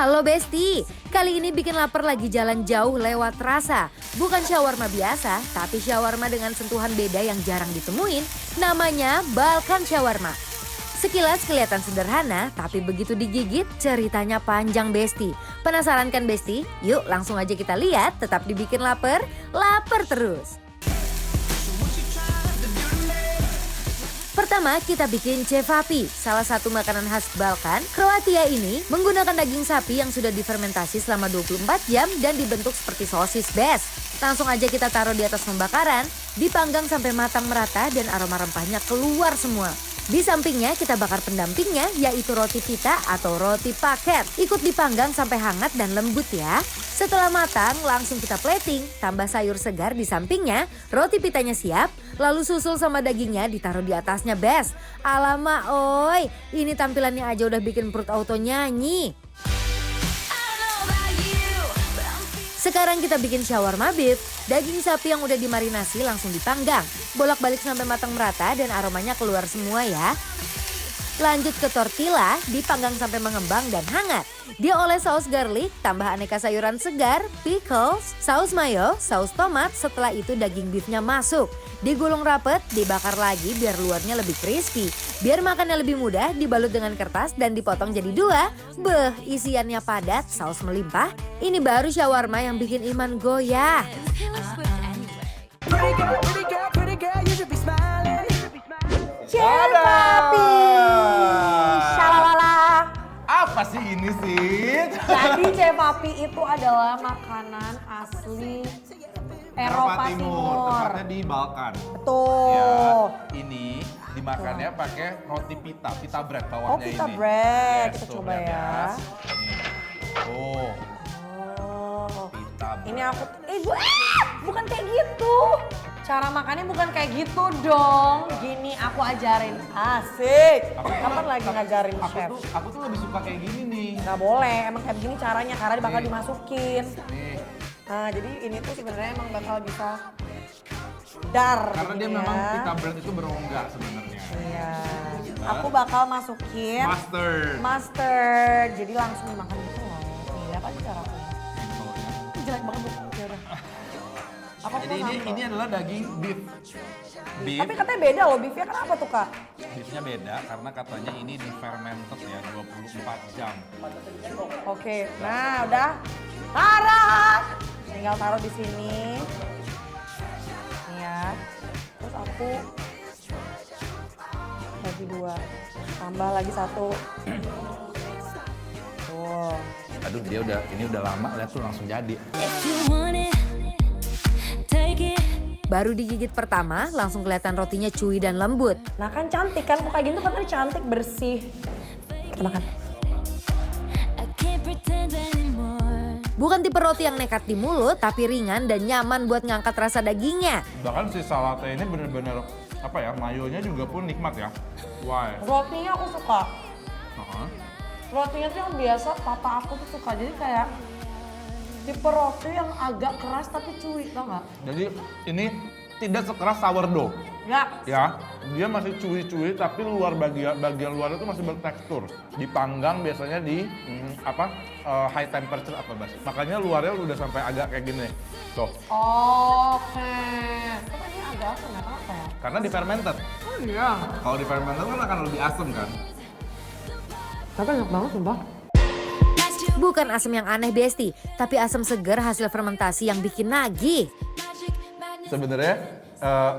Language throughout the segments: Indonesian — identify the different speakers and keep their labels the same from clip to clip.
Speaker 1: Halo Besti, kali ini bikin lapar lagi jalan jauh lewat rasa. Bukan shawarma biasa, tapi shawarma dengan sentuhan beda yang jarang ditemuin. Namanya Balkan Shawarma. Sekilas kelihatan sederhana, tapi begitu digigit ceritanya panjang Besti. Penasaran kan Besti? Yuk langsung aja kita lihat, tetap dibikin lapar, lapar terus. Pertama kita bikin cevapi, salah satu makanan khas Balkan. Kroatia ini menggunakan daging sapi yang sudah difermentasi selama 24 jam dan dibentuk seperti sosis bes. Langsung aja kita taruh di atas pembakaran, dipanggang sampai matang merata dan aroma rempahnya keluar semua. Di sampingnya kita bakar pendampingnya yaitu roti pita atau roti paket. Ikut dipanggang sampai hangat dan lembut ya. Setelah matang langsung kita plating, tambah sayur segar di sampingnya, roti pitanya siap, lalu susul sama dagingnya ditaruh di atasnya bes. Alamak oi, ini tampilannya aja udah bikin perut auto nyanyi. Sekarang kita bikin shawarma beef. Daging sapi yang udah dimarinasi langsung dipanggang. Bolak-balik sampai matang merata dan aromanya keluar semua ya. Lanjut ke tortilla, dipanggang sampai mengembang dan hangat. Dia oleh saus garlic, tambah aneka sayuran segar, pickles, saus mayo, saus tomat. Setelah itu daging beefnya masuk. Digulung rapet, dibakar lagi biar luarnya lebih crispy. Biar makannya lebih mudah, dibalut dengan kertas dan dipotong jadi dua. Beh, isiannya padat, saus melimpah. Ini baru shawarma yang bikin iman goyah.
Speaker 2: Cevapi, shalalala.
Speaker 3: Apa sih ini sih?
Speaker 2: Jadi cevapi itu adalah makanan asli Eropa Timur.
Speaker 3: Tepatnya di Balkan.
Speaker 2: Betul.
Speaker 3: Ya, ini dimakannya pakai roti pita, pita bread bawahnya
Speaker 2: Oh,
Speaker 3: ini.
Speaker 2: pita bread.
Speaker 3: Yes,
Speaker 2: Kita
Speaker 3: tuh,
Speaker 2: coba
Speaker 3: lihat
Speaker 2: ya.
Speaker 3: Nih. Oh,
Speaker 2: Oh.
Speaker 3: pita bread.
Speaker 2: Ini aku, bukan kayak gitu. Cara makannya bukan kayak gitu dong. Gini aku ajarin, asik. Kapan lagi ngajarin chef?
Speaker 3: Aku tuh lebih suka kayak gini nih.
Speaker 2: Nggak boleh, emang kayak begini caranya karena bakal
Speaker 3: Nih.
Speaker 2: dimasukin.
Speaker 3: Nih,
Speaker 2: Nah jadi ini tuh sebenarnya emang bakal bisa dar.
Speaker 3: karena dia
Speaker 2: begini
Speaker 3: memang
Speaker 2: ya.
Speaker 3: pita bread itu berongga sebenarnya.
Speaker 2: Iya. Aku bakal masukin
Speaker 3: Mustard.
Speaker 2: mustard. Jadi langsung dimakan gitu loh. Nih, lihat aja cara aku. Ini jelek banget bu. Ya udah. Aku
Speaker 3: Jadi ini adalah daging beef. Beef.
Speaker 2: Tapi katanya beda loh beefnya, kenapa tuh kak?
Speaker 3: Beefnya beda karena katanya ini di fermented ya 24 jam.
Speaker 2: Oke, nah udah. Taruh. Tinggal taruh di sini. Nih ya. Terus aku bagi dua. Tambah lagi satu. Tuh.
Speaker 3: Aduh ini udah lama lihat tuh langsung jadi.
Speaker 1: Baru digigit pertama langsung kelihatan rotinya chewy dan lembut.
Speaker 2: Nah kan cantik kan, kok kayak gini tuh kan cantik, bersih. Kita makan.
Speaker 1: Bukan tipe roti yang nekat di mulut, tapi ringan dan nyaman buat ngangkat rasa dagingnya.
Speaker 3: Bahkan si salate ini bener-bener apa ya, mayonya juga pun nikmat ya. Why?
Speaker 2: Rotinya aku suka.
Speaker 3: Uh-huh.
Speaker 2: Rotinya tuh yang biasa papa aku tuh suka. Jadi kayak tipe roti yang agak keras tapi chewy, tau gak?
Speaker 3: Jadi ini tidak sekeras sourdough.
Speaker 2: Ya.
Speaker 3: Ya, dia masih cuy-cuy tapi bagian luar itu masih bertekstur. Dipanggang biasanya di high temperature apa bahasa. Makanya luarnya udah sampai agak kayak gini. Tuh,
Speaker 2: Oke. Tapi ini agak asam ya, kenapa ya?
Speaker 3: karena di fermented.
Speaker 2: Oh iya.
Speaker 3: Kalau di fermented kan akan lebih asam kan.
Speaker 2: Tapi enak banget sumpah.
Speaker 1: Bukan asam yang aneh Besti, tapi asam segar hasil fermentasi yang bikin nagih.
Speaker 3: Sebenarnya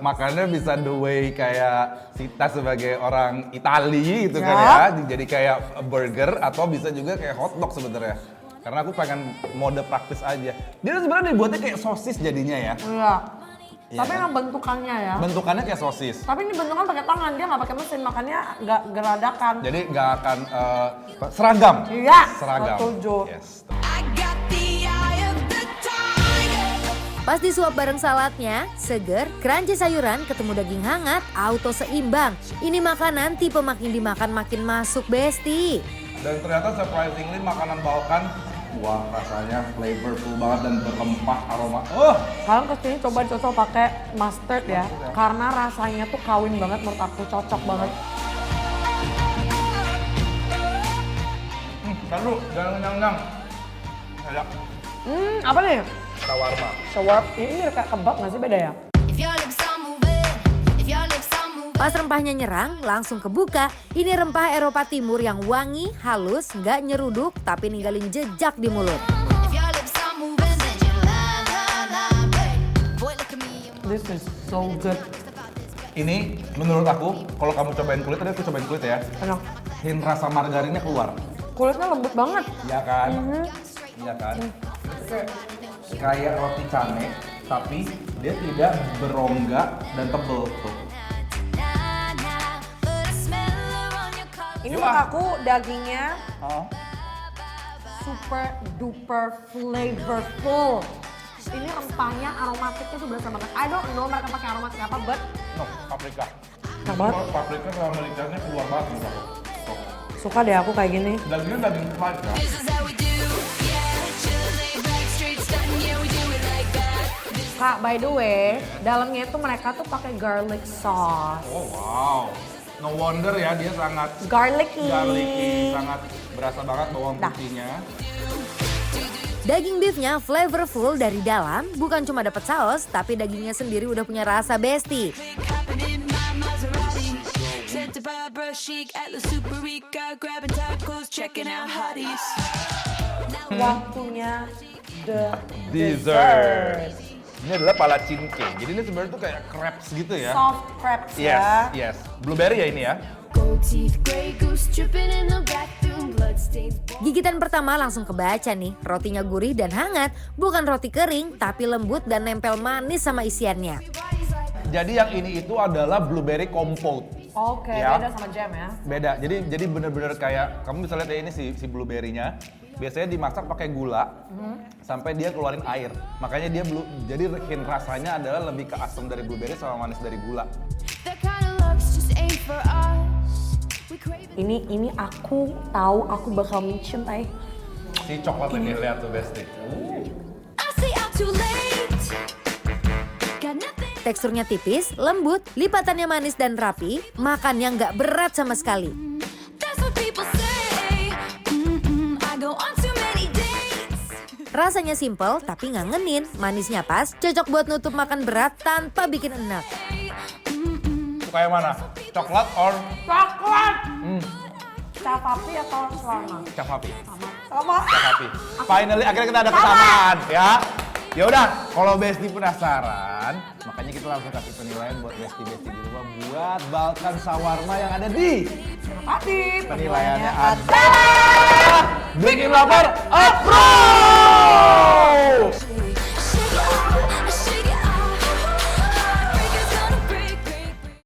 Speaker 3: makannya bisa the way kayak kita sebagai orang Itali gitu kan ya, jadi kayak burger atau bisa juga kayak hotdog sebenarnya. Karena aku pengen mode praktis aja. Dia sebenarnya dibuatnya kayak sosis jadinya ya.
Speaker 2: Iya.
Speaker 3: Iya
Speaker 2: Tapi
Speaker 3: kan?
Speaker 2: emang bentukannya ya.
Speaker 3: Bentukannya kayak sosis.
Speaker 2: Tapi ini bentukan pakai tangan, dia nggak pakai mesin, makanya nggak geradakan.
Speaker 3: Jadi nggak akan seragam.
Speaker 2: Iya,
Speaker 3: Seragam.
Speaker 2: setuju.
Speaker 3: Yes.
Speaker 1: Pas disuap bareng saladnya, seger, crunchy sayuran, ketemu daging hangat, auto seimbang. Ini makanan tipe makin dimakan makin masuk Besti.
Speaker 3: Dan ternyata surprisingly makanan Balkan, wah rasanya flavorful banget dan berrempah aroma.
Speaker 2: Kalian kesini coba cocok pakai mustard ya, karena rasanya tuh kawin banget menurut aku, cocok banget.
Speaker 3: Kan lu, jangan kenyang-kenyang. Ada
Speaker 2: Apa nih?
Speaker 3: shawarma.
Speaker 2: Ini kayak kebab nggak sih, beda ya?
Speaker 4: If your lips are moving, if your lips are moving.
Speaker 1: Pas rempahnya nyerang, langsung kebuka. Ini rempah Eropa Timur yang wangi, halus, nggak nyeruduk, tapi ninggalin jejak di mulut.
Speaker 4: If your lips are moving, then you la, babe. Boy, look at me.
Speaker 2: This is so good.
Speaker 3: Ini menurut aku, kalau kamu cobain kulit, tadi aku cobain kulit ya.
Speaker 2: Enak.
Speaker 3: Hint rasa margarinnya keluar.
Speaker 2: Kulitnya lembut banget.
Speaker 3: Iya kan? Iya kan? Kayak roti cane, tapi dia tidak berongga dan tebel tuh.
Speaker 4: Nah, nah, put a smeller on your collar.
Speaker 2: Ini menurut aku dagingnya
Speaker 3: Oh.
Speaker 2: super duper flavorful. Ini rempahnya, aromatiknya tuh berasa banget. I don't know mereka pakai aromatik apa, but
Speaker 3: No, paprika.
Speaker 2: enak banget.
Speaker 3: Paprika sama mericanya keluar banget menurut aku. Tuh.
Speaker 2: Suka deh aku kayak gini.
Speaker 3: Dagingnya daging fried ya.
Speaker 4: This is how we do, yeah. Chill, lay back, straight stunting, yeah, we do it like that.
Speaker 2: Kak, by the way, dalamnya itu mereka tuh pakai garlic sauce.
Speaker 3: Oh wow. No wonder ya dia sangat
Speaker 2: Garlicky.
Speaker 3: sangat berasa banget bawang
Speaker 2: Dah.
Speaker 3: putihnya.
Speaker 1: Daging beefnya flavorful dari dalam, bukan cuma dapat saus, tapi dagingnya sendiri udah punya rasa besti.
Speaker 4: Hopping in my Maserati. Santa Barbara chic, Atlas Super Rica, grabbing tacos, checking out hotties.
Speaker 2: Waktunya the
Speaker 3: Dessert. Ini adalah pala cinque. Jadi ini sebenarnya tuh kayak crepes gitu ya.
Speaker 2: soft crepes
Speaker 3: Yes,
Speaker 2: ya.
Speaker 3: yes. Blueberry ya ini ya.
Speaker 4: Gold teeth, gray goose, dripping in the bathroom, bloodstains.
Speaker 1: Gigitan pertama langsung kebaca nih, rotinya gurih dan hangat, bukan roti kering, tapi lembut dan nempel manis sama isiannya.
Speaker 3: Jadi yang ini itu adalah blueberry compote.
Speaker 2: Oke,
Speaker 3: Ya.
Speaker 2: beda sama jam ya.
Speaker 3: Beda. Jadi bener-bener kayak kamu bisa lihat ya ini si blueberry-nya. Biasanya dimasak pakai gula sampai dia keluarin air. Makanya dia jadi hint rasanya adalah lebih ke asam dari blueberry sama manis dari gula.
Speaker 4: That kind of love's just ain't for us. We crave it.
Speaker 2: Ini aku tahu aku bakal mencintai.
Speaker 3: Si coklat ini lihat tuh Besti.
Speaker 4: I say out too late. Got nothing.
Speaker 1: Teksturnya tipis, lembut, lipatannya manis dan rapi, makannya nggak berat sama sekali.
Speaker 4: That's what people say. I go on too many dates.
Speaker 1: Rasanya simple tapi ngangenin, manisnya pas, cocok buat nutup makan berat tanpa bikin enak.
Speaker 3: Suka yang mana? Coklat or
Speaker 2: Coklat. Capapi atau selama?
Speaker 3: capapi?
Speaker 2: Sama.
Speaker 3: Capapi. Finally akhirnya kita ada kesamaan ya. Ya udah, kalau Besti penasaran, makanya kita langsung kasih penilaian buat Besti-Besti di rumah buat Balkan Shawarma yang ada di
Speaker 2: Tadi
Speaker 3: penilaiannya ada. Bikin lapar, approve!